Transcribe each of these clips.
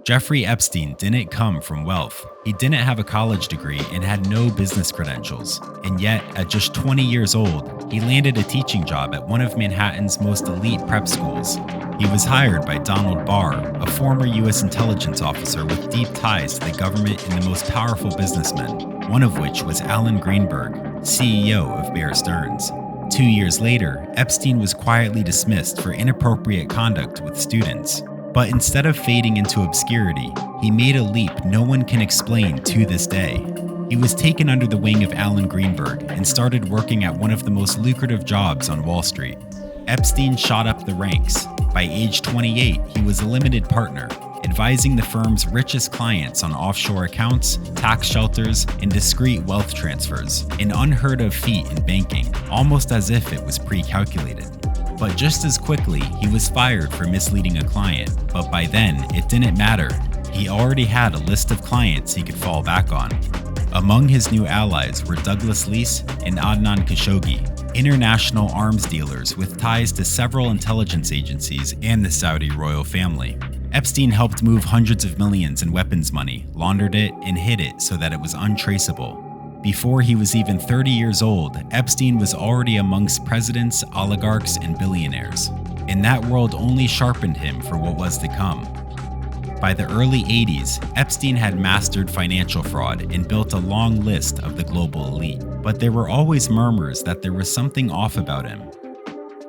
Jeffrey Epstein didn't come from wealth. He didn't have a college degree and had no business credentials. And yet, at just 20 years old, he landed a teaching job at one of Manhattan's most elite prep schools. He was hired by Donald Barr, a former U.S. intelligence officer with deep ties to the government and the most powerful businessmen, one of which was Alan Greenberg, CEO of Bear Stearns. 2 years later, Epstein was quietly dismissed for inappropriate conduct with students. But instead of fading into obscurity, he made a leap no one can explain to this day. He was taken under the wing of Alan Greenberg and started working at one of the most lucrative jobs on Wall Street. Epstein shot up the ranks. By age 28, he was a limited partner, advising the firm's richest clients on offshore accounts, tax shelters, and discreet wealth transfers, an unheard of feat in banking, almost as if it was pre-calculated. But just as quickly, he was fired for misleading a client, but by then, it didn't matter. He already had a list of clients he could fall back on. Among his new allies were Douglas Leese and Adnan Khashoggi, international arms dealers with ties to several intelligence agencies and the Saudi royal family. Epstein helped move hundreds of millions in weapons money, laundered it, and hid it so that it was untraceable. Before he was even 30 years old, Epstein was already amongst presidents, oligarchs, and billionaires. And that world only sharpened him for what was to come. By the early 80s, Epstein had mastered financial fraud and built a long list of the global elite. But there were always murmurs that there was something off about him.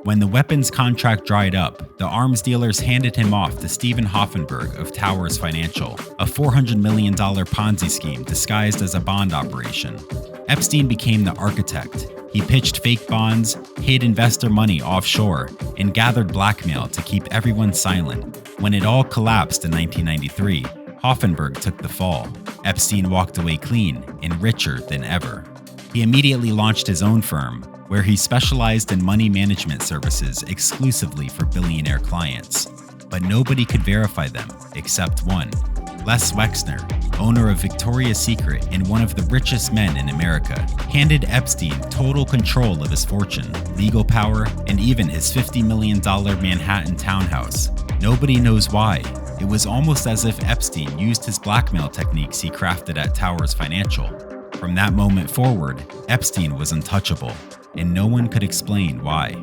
When the weapons contract dried up, the arms dealers handed him off to Stephen Hoffenberg of Towers Financial, a $400 million Ponzi scheme disguised as a bond operation. Epstein became the architect. He pitched fake bonds, hid investor money offshore, and gathered blackmail to keep everyone silent. When it all collapsed in 1993, Hoffenberg took the fall. Epstein walked away clean and richer than ever. He immediately launched his own firm, where he specialized in money management services exclusively for billionaire clients. But nobody could verify them, except one. Les Wexner, owner of Victoria's Secret and one of the richest men in America, handed Epstein total control of his fortune, legal power, and even his $50 million Manhattan townhouse. Nobody knows why. It was almost as if Epstein used his blackmail techniques he crafted at Towers Financial. From that moment forward, Epstein was untouchable, and no one could explain why.